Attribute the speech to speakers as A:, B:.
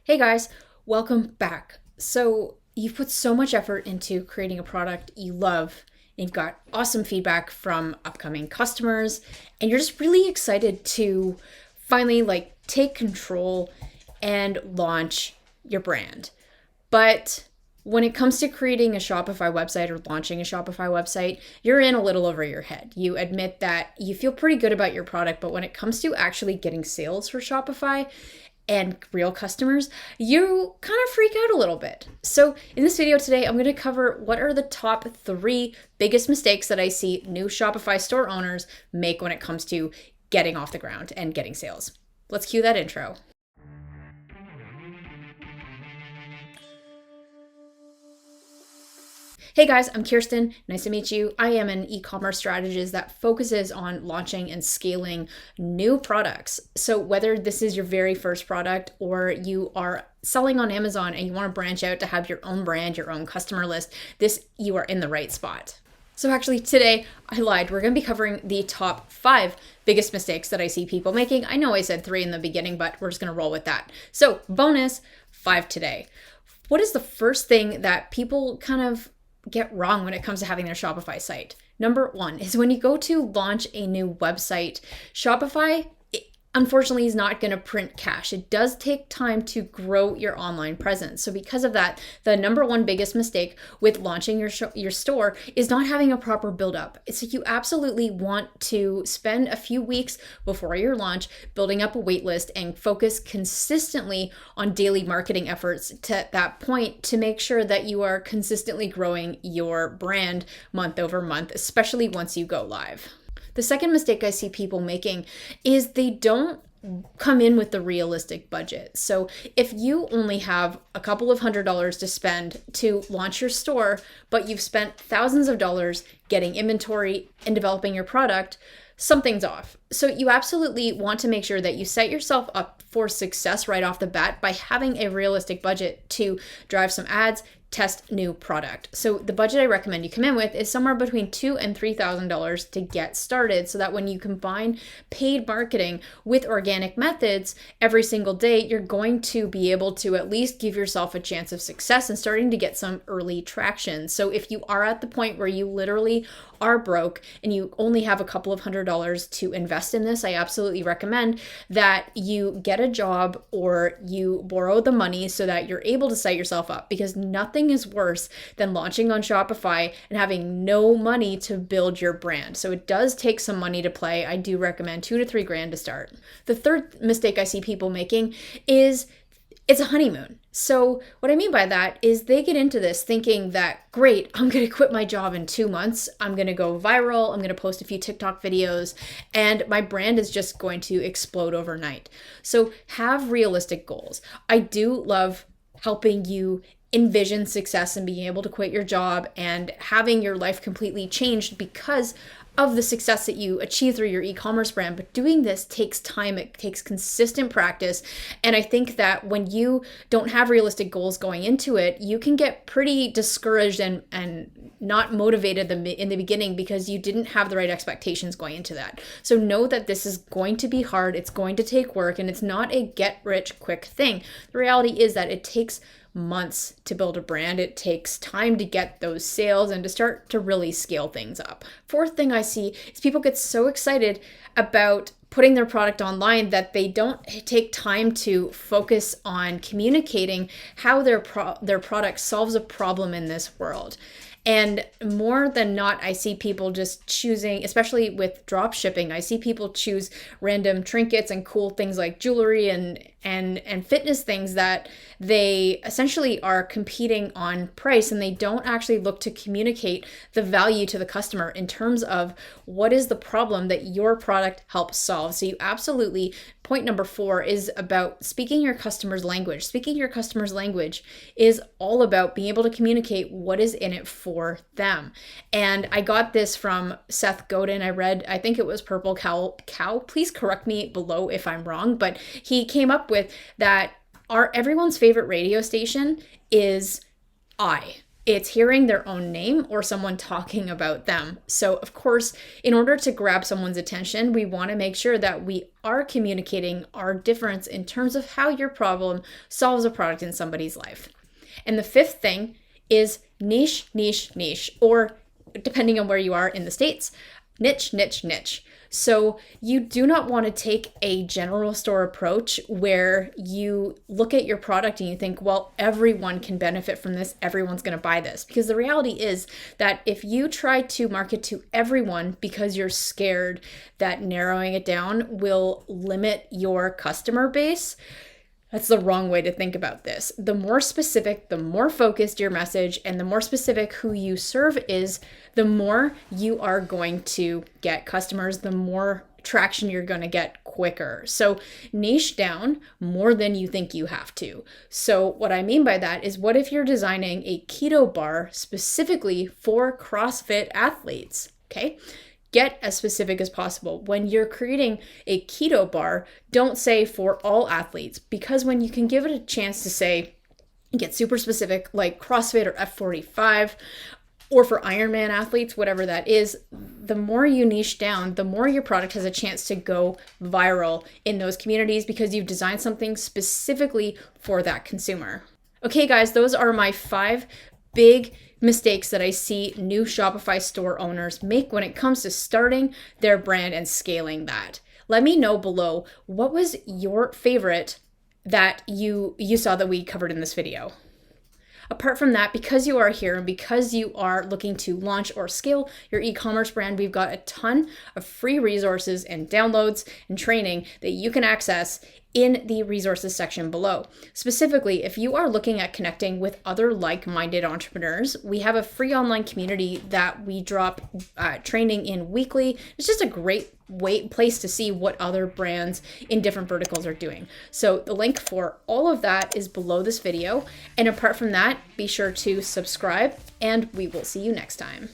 A: Hey guys, welcome back. So, you've put so much effort into creating a product you love, and you've got awesome feedback from upcoming customers, and you're just really excited to finally take control and launch your brand. But when it comes to creating a Shopify website or launching a Shopify website, you're in a little over your head. You admit that you feel pretty good about your product, but when it comes to actually getting sales for Shopify and real customers, you kind of freak out a little bit. So in this video today, I'm going to cover what are the top 3 biggest mistakes that I see new Shopify store owners make when it comes to getting off the ground and getting sales. Let's cue that intro. Hey guys, I'm Khierstyn. Nice to meet you. I am an e-commerce strategist that focuses on launching and scaling new products. So whether this is your very first product or you are selling on Amazon and you want to branch out to have your own brand, your own customer list, you are in the right spot. So actually today, I lied. We're going to be covering the top 5 biggest mistakes that I see people making. I know I said 3 in the beginning, but we're just going to roll with that. So bonus 5 today. What is the first thing that people kind of get wrong when it comes to having their Shopify site? Number 1 is when you go to launch a new website, Shopify unfortunately is not going to print cash. It does take time to grow your online presence. So because of that, the number 1 biggest mistake with launching your store is not having a proper build up. So you absolutely want to spend a few weeks before your launch building up a wait list and focus consistently on daily marketing efforts to that point to make sure that you are consistently growing your brand month over month, especially once you go live. The second mistake I see people making is they don't come in with the realistic budget. So if you only have a couple of $100s to spend to launch your store, but you've spent thousands of dollars getting inventory and developing your product, something's off. So you absolutely want to make sure that you set yourself up for success right off the bat by having a realistic budget to drive some ads, test new product. So the budget I recommend you come in with is somewhere between $2,000 and $3,000 to get started, so that when you combine paid marketing with organic methods every single day, you're going to be able to at least give yourself a chance of success and starting to get some early traction. So if you are at the point where you literally are broke and you only have a couple of $100s to invest in this, I absolutely recommend that you get a job or you borrow the money so that you're able to set yourself up, because nothing is worse than launching on Shopify and having no money to build your brand. So it does take some money to play. I do recommend $2,000 to $3,000 to start. The third mistake I see people making is it's a honeymoon. So what I mean by that is they get into this thinking that, great, I'm going to quit my job in 2 months. I'm going to go viral. I'm going to post a few TikTok videos and my brand is just going to explode overnight. So have realistic goals. I do love helping you envision success and being able to quit your job and having your life completely changed because of the success that you achieve through your e-commerce brand. But doing this takes time. It takes consistent practice. And I think that when you don't have realistic goals going into it, you can get pretty discouraged and not motivated in the beginning because you didn't have the right expectations going into that. So know that this is going to be hard. It's going to take work, and it's not a get rich quick thing. The reality is that it takes months to build a brand. It takes time to get those sales and to start to really scale things up. Fourth thing I see is people get so excited about putting their product online that they don't take time to focus on communicating how their product solves a problem in this world. And more than not, I see people just choosing, especially with drop shipping, I see people choose random trinkets and cool things like jewelry and fitness things that they essentially are competing on price, and they don't actually look to communicate the value to the customer in terms of what is the problem that your product helps solve. So you absolutely, point number 4 is about speaking your customer's language. Speaking your customer's language is all about being able to communicate what is in it for them. And I got this from Seth Godin. I think it was Purple Cow. Please correct me below if I'm wrong, but he came up with that everyone's favorite radio station is I. It's hearing their own name or someone talking about them. So, of course, in order to grab someone's attention, we want to make sure that we are communicating our difference in terms of how your problem solves a product in somebody's life. And the fifth thing is niche, niche, niche, or depending on where you are in the States, niche, niche, niche. So you do not want to take a general store approach where you look at your product and you think, well, everyone can benefit from this. Everyone's going to buy this. Because the reality is that if you try to market to everyone because you're scared that narrowing it down will limit your customer base, that's the wrong way to think about this. The more specific, the more focused your message, and the more specific who you serve is, the more you are going to get customers, the more traction you're going to get quicker. So niche down more than you think you have to. So what I mean by that is, what if you're designing a keto bar specifically for CrossFit athletes? Okay. Get as specific as possible. When you're creating a keto bar, don't say for all athletes, because when you can give it a chance to say, get super specific, like CrossFit or F45, or for Ironman athletes, whatever that is, the more you niche down, the more your product has a chance to go viral in those communities because you've designed something specifically for that consumer. Okay, guys, those are my 5 big mistakes that I see new Shopify store owners make when it comes to starting their brand and scaling that. Let me know below, what was your favorite that you saw that we covered in this video? Apart from that, because you are here and because you are looking to launch or scale your e-commerce brand, we've got a ton of free resources and downloads and training that you can access in the resources section below. Specifically, if you are looking at connecting with other like-minded entrepreneurs, we have a free online community that we drop training in weekly. It's just a great place to see what other brands in different verticals are doing. So the link for all of that is below this video. And apart from that, be sure to subscribe, and we will see you next time.